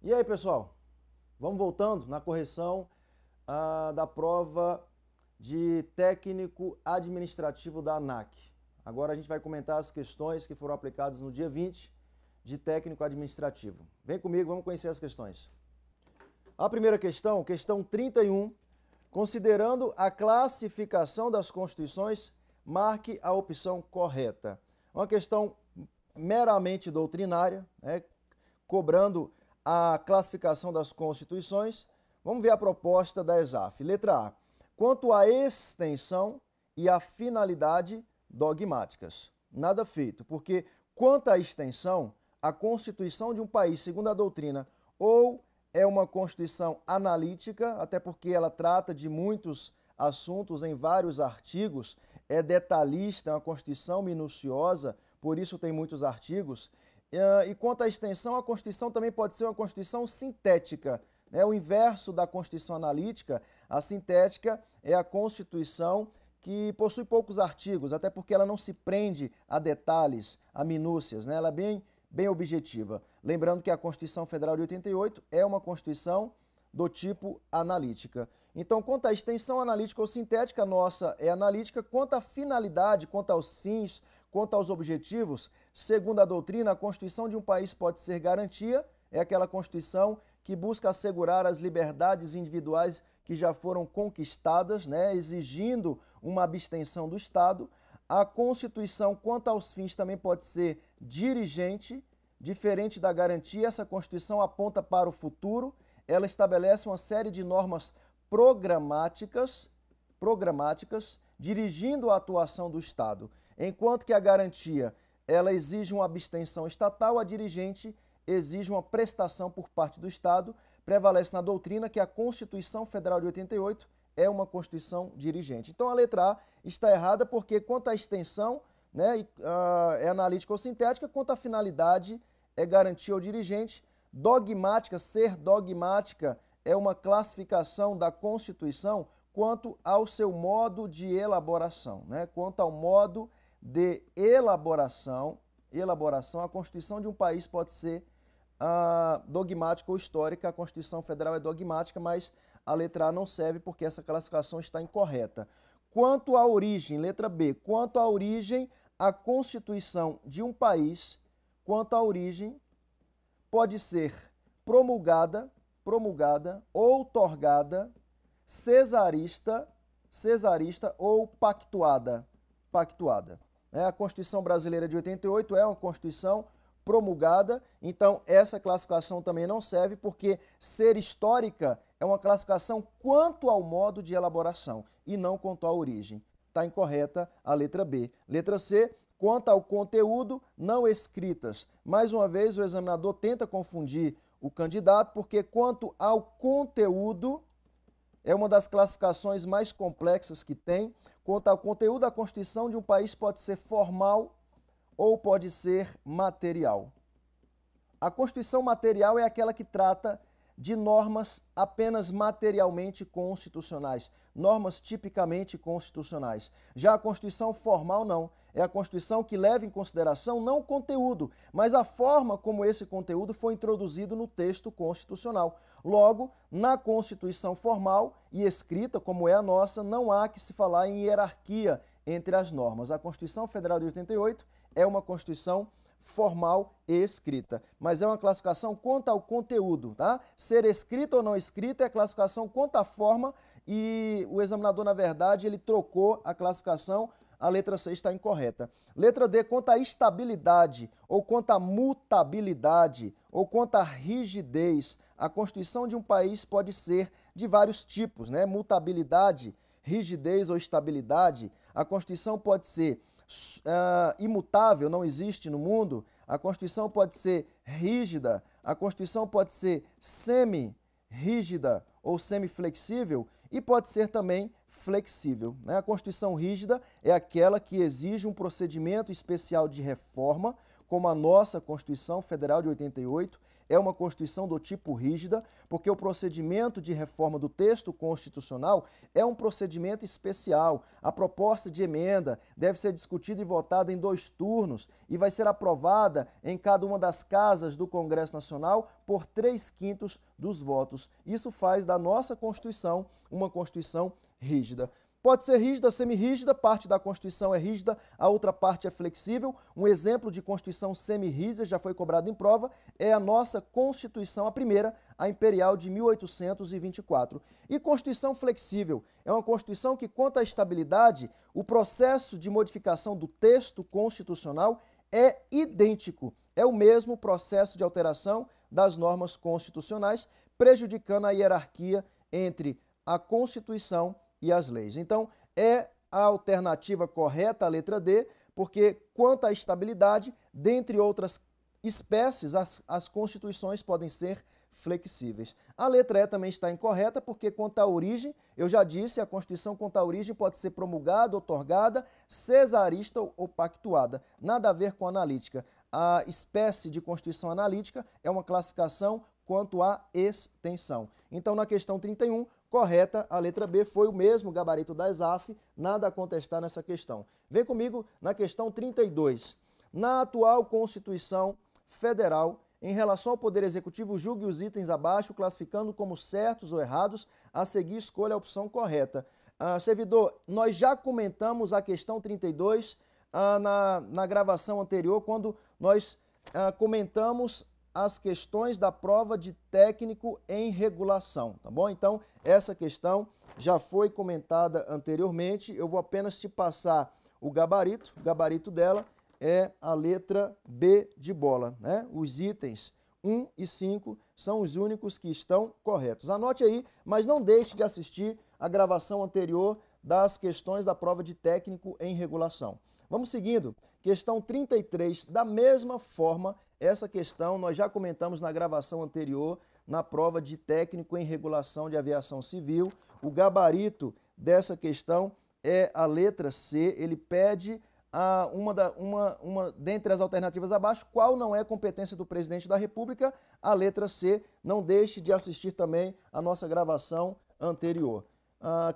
E aí, pessoal? Vamos voltando na correção da prova de técnico administrativo da ANAC. Agora a gente vai comentar as questões que foram aplicadas no dia 20 de técnico administrativo. Vem comigo, vamos conhecer as questões. A primeira questão, questão 31, considerando a classificação das constituições, marque a opção correta. Uma questão meramente doutrinária, cobrando a classificação das constituições. Vamos ver a proposta da ESAF. Letra A. Quanto à extensão e à finalidade dogmáticas. Nada feito, porque quanto à extensão, a Constituição de um país, segundo a doutrina, ou é uma Constituição analítica, até porque ela trata de muitos assuntos em vários artigos, é detalhista, é uma Constituição minuciosa, por isso tem muitos artigos. E quanto à extensão, a Constituição também pode ser uma Constituição sintética. O inverso da Constituição analítica, a sintética é a Constituição que possui poucos artigos, até porque ela não se prende a detalhes, a minúcias, ela é bem objetiva. Lembrando que a Constituição Federal de 88 é uma Constituição do tipo analítica. Então, quanto à extensão analítica ou sintética, a nossa é analítica. Quanto à finalidade, quanto aos fins, quanto aos objetivos, segundo a doutrina, a Constituição de um país pode ser garantia, é aquela Constituição que busca assegurar as liberdades individuais que já foram conquistadas, exigindo uma abstenção do Estado. A Constituição, quanto aos fins, também pode ser dirigente, diferente da garantia. Essa Constituição aponta para o futuro, ela estabelece uma série de normas programáticas, dirigindo a atuação do Estado. Enquanto que a garantia, ela exige uma abstenção estatal, a dirigente exige uma prestação por parte do Estado. Prevalece na doutrina que a Constituição Federal de 88 é uma Constituição dirigente. Então a letra A está errada porque quanto à extensão, é analítica ou sintética, quanto à finalidade é garantia ou dirigente. Dogmática, ser dogmática é uma classificação da Constituição quanto ao seu modo de elaboração. Quanto ao modo de elaboração, a Constituição de um país pode ser dogmática ou histórica. A Constituição Federal é dogmática, mas a letra A não serve porque essa classificação está incorreta. Quanto à origem, letra B, quanto à origem, a Constituição de um país, quanto à origem, pode ser promulgada, outorgada, cesarista ou pactuada. A Constituição Brasileira de 88 é uma Constituição promulgada, então essa classificação também não serve porque ser histórica é uma classificação quanto ao modo de elaboração e não quanto à origem. Está incorreta a letra B. Letra C, quanto ao conteúdo, não escritas. Mais uma vez, o examinador tenta confundir o candidato porque quanto ao conteúdo é uma das classificações mais complexas que tem. Quanto ao conteúdo, a Constituição de um país pode ser formal ou pode ser material. A Constituição material é aquela que trata de normas apenas materialmente constitucionais, normas tipicamente constitucionais. Já a Constituição formal não, é a Constituição que leva em consideração não o conteúdo, mas a forma como esse conteúdo foi introduzido no texto constitucional. Logo, na Constituição formal e escrita, como é a nossa, não há que se falar em hierarquia entre as normas. A Constituição Federal de 88 é uma Constituição formal e escrita, mas é uma classificação quanto ao conteúdo, tá? Ser escrita ou não escrita é a classificação quanto à forma e o examinador, na verdade, ele trocou a classificação, a letra C está incorreta. Letra D, quanto à estabilidade ou quanto à mutabilidade ou quanto à rigidez, a Constituição de um país pode ser de vários tipos, Mutabilidade, rigidez ou estabilidade, a Constituição pode ser imutável, não existe no mundo, a Constituição pode ser rígida, a Constituição pode ser semi-rígida ou semi-flexível e pode ser também flexível. A Constituição rígida é aquela que exige um procedimento especial de reforma como a nossa Constituição Federal de 88, é uma Constituição do tipo rígida, porque o procedimento de reforma do texto constitucional é um procedimento especial. A proposta de emenda deve ser discutida e votada em 2 turnos e vai ser aprovada em cada uma das casas do Congresso Nacional por 3/5 dos votos. Isso faz da nossa Constituição uma Constituição rígida. Pode ser rígida, semirrígida, parte da Constituição é rígida, a outra parte é flexível. Um exemplo de Constituição semirrígida, já foi cobrado em prova, é a nossa Constituição, a primeira, a Imperial de 1824. E Constituição flexível é uma Constituição que, quanto à estabilidade, o processo de modificação do texto constitucional é idêntico. É o mesmo processo de alteração das normas constitucionais, prejudicando a hierarquia entre a Constituição e as leis. Então, é a alternativa correta, a letra D, porque quanto à estabilidade, dentre outras espécies, as constituições podem ser flexíveis. A letra E também está incorreta, porque quanto à origem, eu já disse, a Constituição quanto à origem pode ser promulgada, outorgada, cesarista ou pactuada. Nada a ver com analítica. A espécie de Constituição analítica é uma classificação quanto à extensão. Então, na questão 31, correta, a letra B foi o mesmo gabarito da ESAF, nada a contestar nessa questão. Vem comigo na questão 32. Na atual Constituição Federal, em relação ao Poder Executivo, julgue os itens abaixo, classificando como certos ou errados, a seguir escolha a opção correta. Servidor, nós já comentamos a questão 32 na gravação anterior, quando nós comentamos as questões da prova de técnico em regulação, tá bom? Então, essa questão já foi comentada anteriormente, eu vou apenas te passar o gabarito dela é a letra B de bola, né? Os itens 1 e 5 são os únicos que estão corretos. Anote aí, mas não deixe de assistir a gravação anterior das questões da prova de técnico em regulação. Vamos seguindo. Questão 33, da mesma forma, essa questão nós já comentamos na gravação anterior, na prova de técnico em regulação de aviação civil. O gabarito dessa questão é a letra C, ele pede dentre as alternativas abaixo, qual não é competência do presidente da República? A letra C. Não deixe de assistir também a nossa gravação anterior.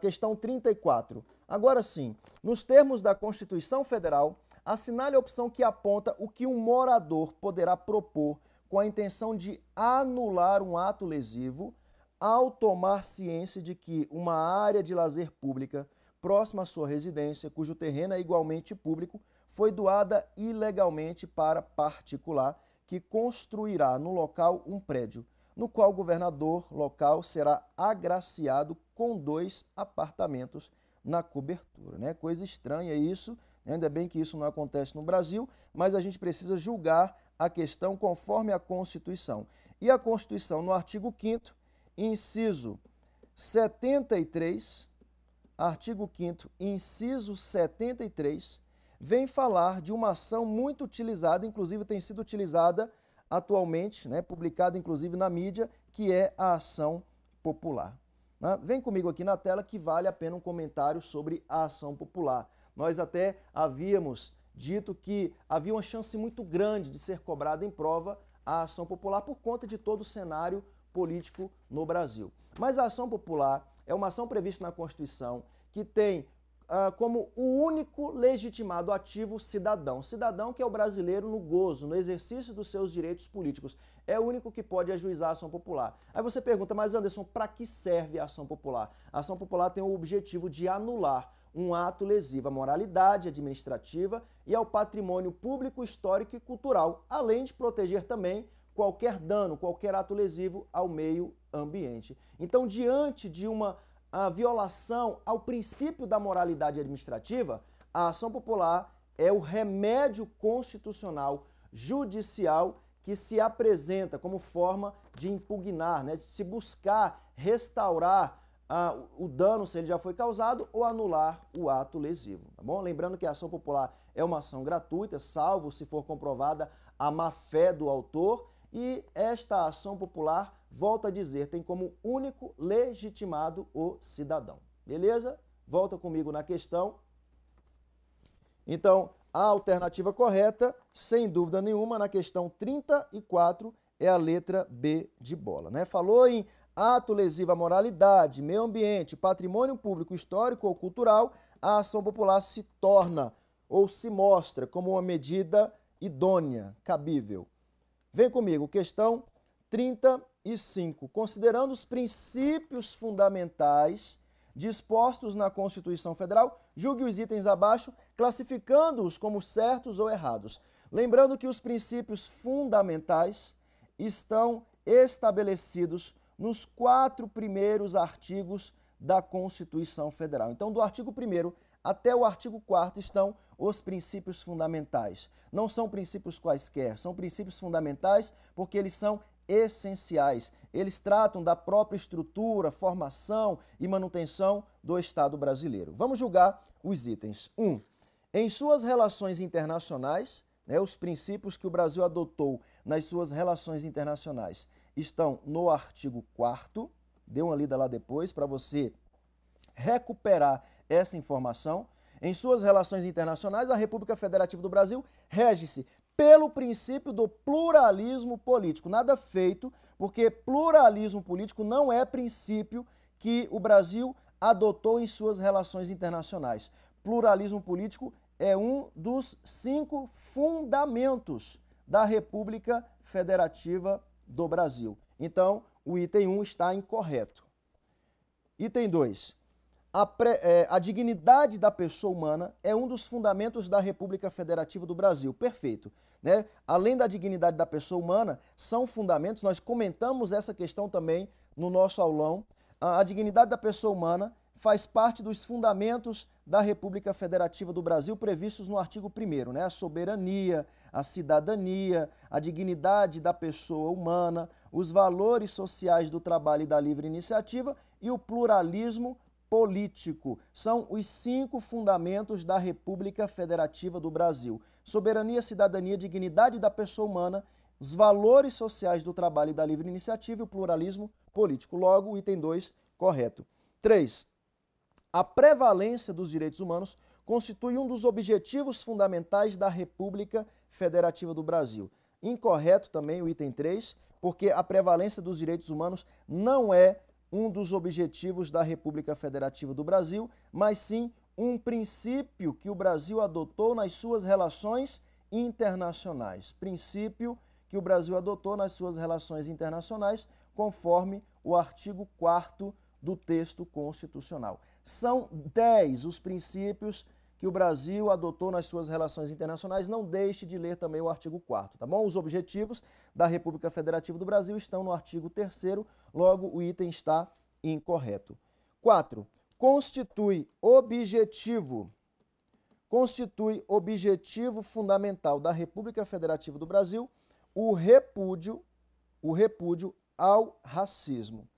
Questão 34. Agora sim, nos termos da Constituição Federal, assinale a opção que aponta o que um morador poderá propor com a intenção de anular um ato lesivo ao tomar ciência de que uma área de lazer pública próxima à sua residência, cujo terreno é igualmente público, foi doada ilegalmente para particular que construirá no local um prédio, no qual o governador local será agraciado com 2 apartamentos na cobertura, né? Coisa estranha isso, ainda bem que isso não acontece no Brasil, mas a gente precisa julgar a questão conforme a Constituição. E a Constituição, no artigo 5º, inciso 73, artigo 5º, inciso 73, vem falar de uma ação muito utilizada, inclusive tem sido utilizada atualmente, né, publicada inclusive na mídia, que é a ação popular. Vem comigo aqui na tela que vale a pena um comentário sobre a ação popular. Nós até havíamos dito que havia uma chance muito grande de ser cobrada em prova a ação popular por conta de todo o cenário político no Brasil. Mas a ação popular é uma ação prevista na Constituição que tem como o único legitimado ativo o cidadão. Cidadão que é o brasileiro no gozo, no exercício dos seus direitos políticos. É o único que pode ajuizar a ação popular. Aí você pergunta, mas Anderson, para que serve a ação popular? A ação popular tem o objetivo de anular um ato lesivo à moralidade administrativa e ao patrimônio público, histórico e cultural, além de proteger também qualquer dano, qualquer ato lesivo ao meio ambiente. Então, diante de uma violação ao princípio da moralidade administrativa, a ação popular é o remédio constitucional judicial que se apresenta como forma de impugnar, né, de se buscar restaurar o dano se ele já foi causado ou anular o ato lesivo, tá bom? Lembrando que a ação popular é uma ação gratuita, salvo se for comprovada a má-fé do autor, e esta ação popular, volta a dizer, tem como único legitimado o cidadão. Beleza? Volta comigo na questão. Então, a alternativa correta, sem dúvida nenhuma, na questão 34, é a letra B de bola, né? Falou em ato lesivo à moralidade, meio ambiente, patrimônio público, histórico ou cultural, a ação popular se torna ou se mostra como uma medida idônea, cabível. Vem comigo, questão 35. Considerando os princípios fundamentais dispostos na Constituição Federal, julgue os itens abaixo, classificando-os como certos ou errados. Lembrando que os princípios fundamentais estão estabelecidos nos 4 primeiros artigos da Constituição Federal. Então, do artigo 1º até o artigo 4º estão os princípios fundamentais. Não são princípios quaisquer, são princípios fundamentais porque eles são essenciais. Eles tratam da própria estrutura, formação e manutenção do Estado brasileiro. Vamos julgar os itens. 1. Em suas relações internacionais, os princípios que o Brasil adotou nas suas relações internacionais estão no artigo 4º. Dê uma lida lá depois para você recuperar essa informação. Em suas relações internacionais, a República Federativa do Brasil rege-se pelo princípio do pluralismo político. Nada feito, porque pluralismo político não é princípio que o Brasil adotou em suas relações internacionais. Pluralismo político é um dos 5 fundamentos da República Federativa do Brasil. Então, o item 1 está incorreto. Item 2. A dignidade da pessoa humana é um dos fundamentos da República Federativa do Brasil. Perfeito. Né? Além da dignidade da pessoa humana, são fundamentos, nós comentamos essa questão também no nosso aulão. A dignidade da pessoa humana faz parte dos fundamentos da República Federativa do Brasil previstos no artigo 1º, né? A soberania, a cidadania, a dignidade da pessoa humana, os valores sociais do trabalho e da livre iniciativa e o pluralismo político. São os 5 fundamentos da República Federativa do Brasil. Soberania, cidadania, dignidade da pessoa humana, os valores sociais do trabalho e da livre iniciativa e o pluralismo político. Logo, o item 2, correto. 3. A prevalência dos direitos humanos constitui um dos objetivos fundamentais da República Federativa do Brasil. Incorreto também o item 3, porque a prevalência dos direitos humanos não é um dos objetivos da República Federativa do Brasil, mas sim um princípio que o Brasil adotou nas suas relações internacionais. Princípio que o Brasil adotou nas suas relações internacionais, conforme o artigo 4º do texto constitucional. São 10 os princípios que o Brasil adotou nas suas relações internacionais. Não deixe de ler também o artigo 4º, tá bom? Os objetivos da República Federativa do Brasil estão no artigo 3º, logo o item está incorreto. 4. Constitui objetivo fundamental da República Federativa do Brasil o repúdio ao racismo.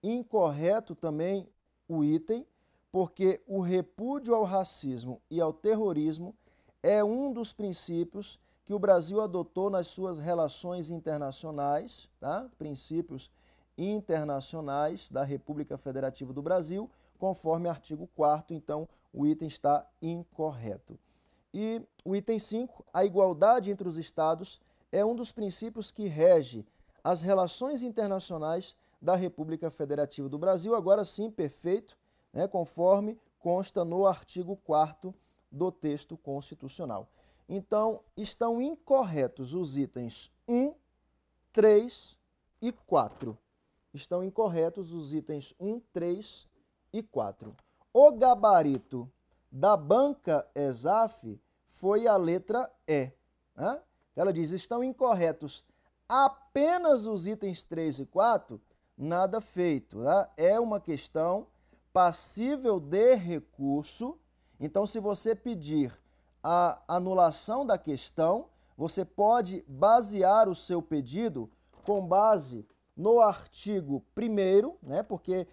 Incorreto também o item, porque o repúdio ao racismo e ao terrorismo é um dos princípios que o Brasil adotou nas suas relações internacionais, tá? Princípios internacionais da República Federativa do Brasil, conforme artigo 4º, então o item está incorreto. E o item 5, a igualdade entre os Estados, é um dos princípios que rege as relações internacionais da República Federativa do Brasil, agora sim, perfeito, né, conforme consta no artigo 4º do texto constitucional. Então, estão incorretos os itens 1, 3 e 4. Estão incorretos os itens 1, 3 e 4. O gabarito da banca ESAF foi a letra E. Né? Ela diz, estão incorretos apenas os itens 3 e 4, nada feito. Tá? É uma questão passível de recurso. Então, se você pedir a anulação da questão, você pode basear o seu pedido com base no artigo 1º, né, porque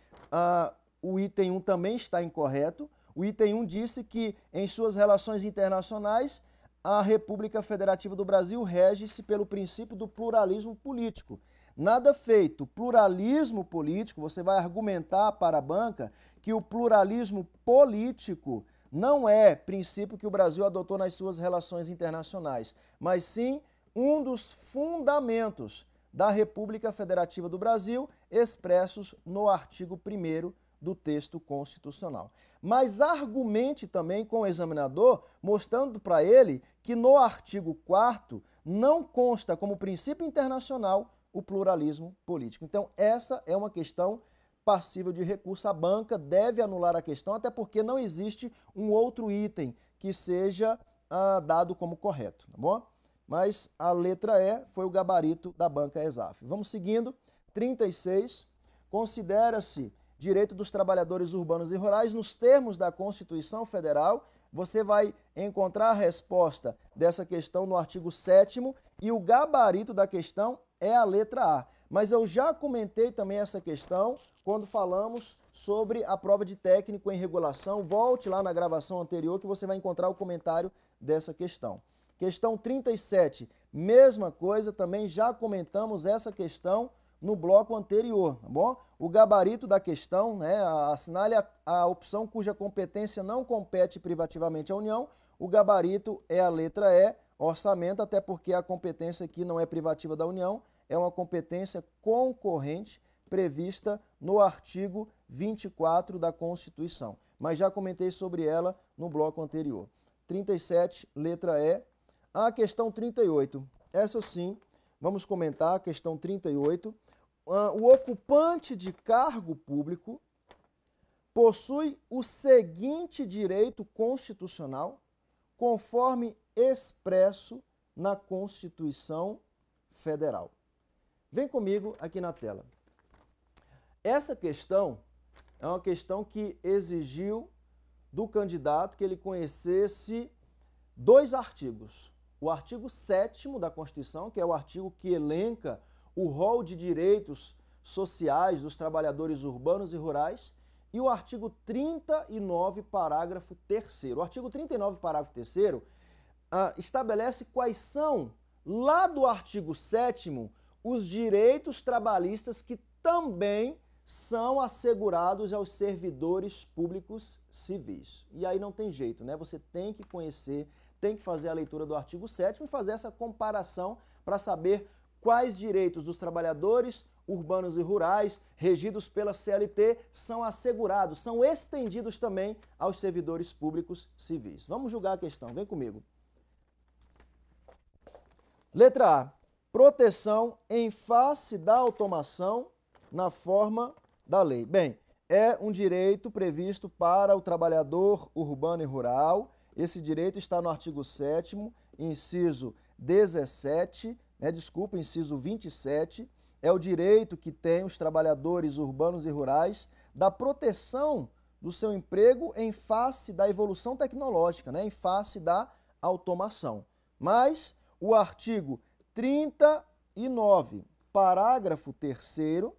o item 1 também está incorreto. O item 1 disse que, em suas relações internacionais, a República Federativa do Brasil rege-se pelo princípio do pluralismo político. Nada feito. Pluralismo político, você vai argumentar para a banca que o pluralismo político não é princípio que o Brasil adotou nas suas relações internacionais, mas sim um dos fundamentos da República Federativa do Brasil, expressos no artigo 1º do texto constitucional. Mas argumente também com o examinador, mostrando para ele que no artigo 4º não consta como princípio internacional o pluralismo político. Então, essa é uma questão passível de recurso. A banca deve anular a questão, até porque não existe um outro item que seja dado como correto, tá bom? Mas a letra E foi o gabarito da banca ESAF. Vamos seguindo. 36. Considera-se direito dos trabalhadores urbanos e rurais nos termos da Constituição Federal. Você vai encontrar a resposta dessa questão no artigo 7º e o gabarito da questão é a letra A. Mas eu já comentei também essa questão quando falamos sobre a prova de técnico em regulação. Volte lá na gravação anterior que você vai encontrar o comentário dessa questão. Questão 37, mesma coisa, também já comentamos essa questão no bloco anterior, tá bom? O gabarito da questão, né, assinale a opção cuja competência não compete privativamente à União. O gabarito é a letra E, orçamento, até porque a competência aqui não é privativa da União, é uma competência concorrente prevista no artigo 24 da Constituição. Mas já comentei sobre ela no bloco anterior. 37, letra E. A questão 38, essa sim, vamos comentar a questão 38. O ocupante de cargo público possui o seguinte direito constitucional, conforme expresso na Constituição Federal. Vem comigo aqui na tela. Essa questão é uma questão que exigiu do candidato que ele conhecesse 2 artigos. O artigo 7º da Constituição, que é o artigo que elenca o rol de direitos sociais dos trabalhadores urbanos e rurais, e o artigo 39, parágrafo 3º. O artigo 39, parágrafo 3º, estabelece quais são, lá do artigo 7º, os direitos trabalhistas que também são assegurados aos servidores públicos civis. E aí não tem jeito, né? Você tem que conhecer, tem que fazer a leitura do artigo 7º e fazer essa comparação para saber quais direitos dos trabalhadores urbanos e rurais regidos pela CLT são assegurados, são estendidos também aos servidores públicos civis. Vamos julgar a questão, vem comigo. Letra A. Proteção em face da automação na forma da lei. Bem, é um direito previsto para o trabalhador urbano e rural. Esse direito está no artigo 7º, inciso 17, inciso 27, é o direito que tem os trabalhadores urbanos e rurais da proteção do seu emprego em face da evolução tecnológica, em face da automação. Mas o artigo 39, parágrafo 3º,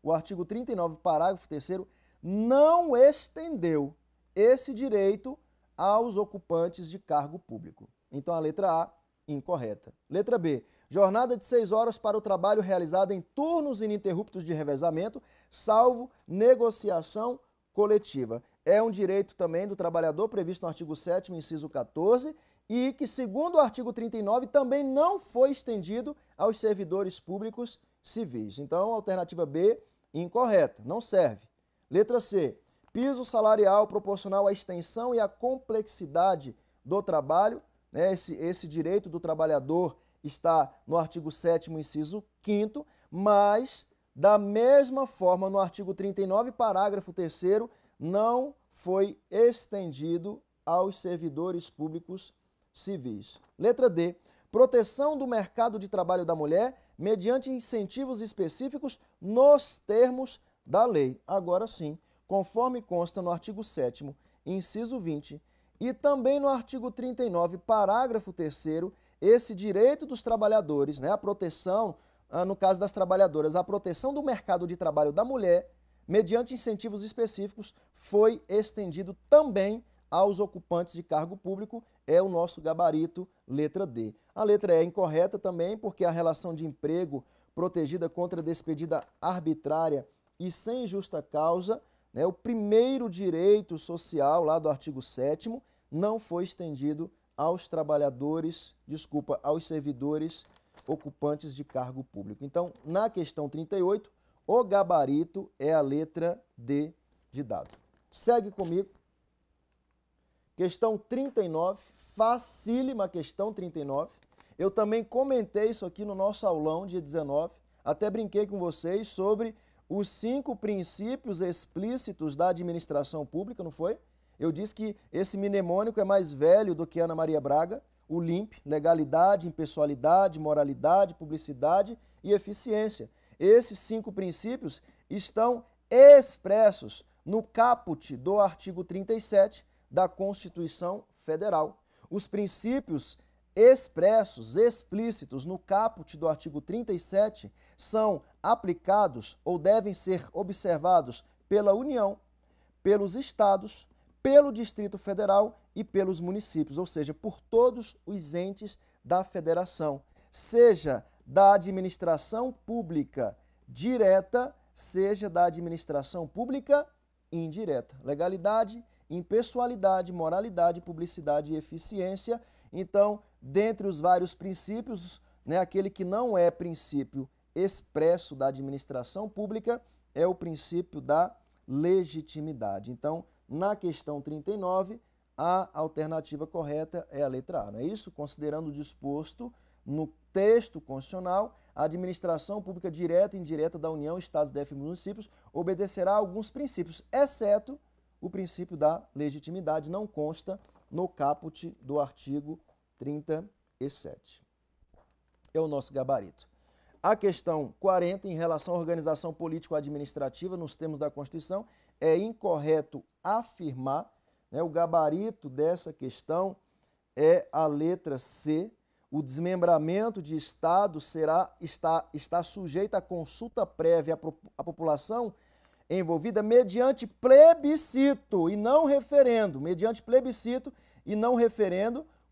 o artigo 39, parágrafo 3º, não estendeu esse direito aos ocupantes de cargo público. Então, a letra A, incorreta. Letra B, jornada de 6 horas para o trabalho realizado em turnos ininterruptos de revezamento, salvo negociação coletiva. É um direito também do trabalhador previsto no artigo 7º, inciso 14, e que, segundo o artigo 39, também não foi estendido aos servidores públicos civis. Então, a alternativa B, incorreta, não serve. Letra C, piso salarial proporcional à extensão e à complexidade do trabalho. Esse direito do trabalhador está no artigo 7º, inciso 5º, mas, da mesma forma, no artigo 39, parágrafo 3º, não foi estendido aos servidores públicos civis. Letra D, proteção do mercado de trabalho da mulher mediante incentivos específicos nos termos da lei. Agora sim, conforme consta no artigo 7º, inciso 20, e também no artigo 39, parágrafo 3º, esse direito dos trabalhadores, a proteção, no caso das trabalhadoras, a proteção do mercado de trabalho da mulher, mediante incentivos específicos, foi estendido também aos ocupantes de cargo público, é o nosso gabarito, letra D. A letra E é incorreta também, porque a relação de emprego protegida contra despedida arbitrária e sem justa causa né, o primeiro direito social, lá do artigo 7º, não foi estendido aos trabalhadores, aos servidores ocupantes de cargo público. Então, na questão 38, o gabarito é a letra D de dado. Segue comigo. Questão 39, facílima questão 39. Eu também comentei isso aqui no nosso aulão, dia 19, até brinquei com vocês sobre os 5 princípios explícitos da administração pública, não foi? Eu disse que esse mnemônico é mais velho do que Ana Maria Braga, o LIMP, legalidade, impessoalidade, moralidade, publicidade e eficiência. Esses 5 princípios estão expressos no caput do artigo 37 da Constituição Federal. Os princípios expressos, explícitos no caput do artigo 37 são aplicados ou devem ser observados pela União, pelos estados, pelo Distrito Federal e pelos municípios, ou seja, por todos os entes da federação, seja da administração pública direta, seja da administração pública indireta. Legalidade, impessoalidade, moralidade, publicidade e eficiência. Então, dentre os vários princípios, né, aquele que não é princípio expresso da administração pública é o princípio da legitimidade. Então, na questão 39, a alternativa correta é a letra A, não é isso? Considerando o disposto no texto constitucional, a administração pública direta e indireta da União, Estados, DF e municípios obedecerá a alguns princípios, exceto o princípio da legitimidade, não consta no caput do artigo 37. É o nosso gabarito. A questão 40, em relação à organização político-administrativa nos termos da Constituição, é incorreto afirmar, né, o gabarito dessa questão é a letra C. O desmembramento de Estado está sujeito à consulta prévia à população envolvida mediante plebiscito e não referendo,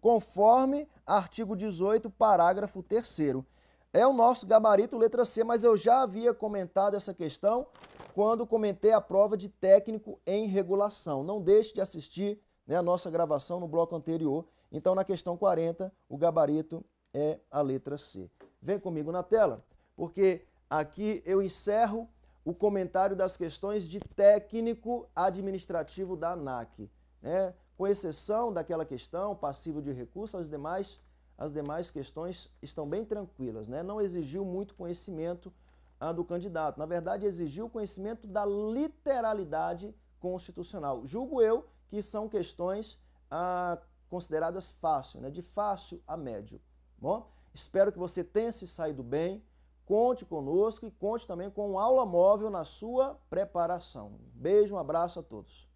conforme artigo 18, parágrafo 3º. É o nosso gabarito, letra C, mas eu já havia comentado essa questão quando comentei a prova de técnico em regulação. Não deixe de assistir, né, a nossa gravação no bloco anterior. Então, na questão 40, o gabarito é a letra C. Vem comigo na tela, porque aqui eu encerro o comentário das questões de técnico administrativo da ANAC, né? Com exceção daquela questão passivo de recurso, as demais questões estão bem tranquilas, né? Não exigiu muito conhecimento do candidato. Na verdade, exigiu conhecimento da literalidade constitucional. Julgo eu que são questões consideradas fáceis, né? De fácil a médio. Bom, espero que você tenha se saído bem. Conte conosco e conte também com aula móvel na sua preparação. Beijo, um abraço a todos.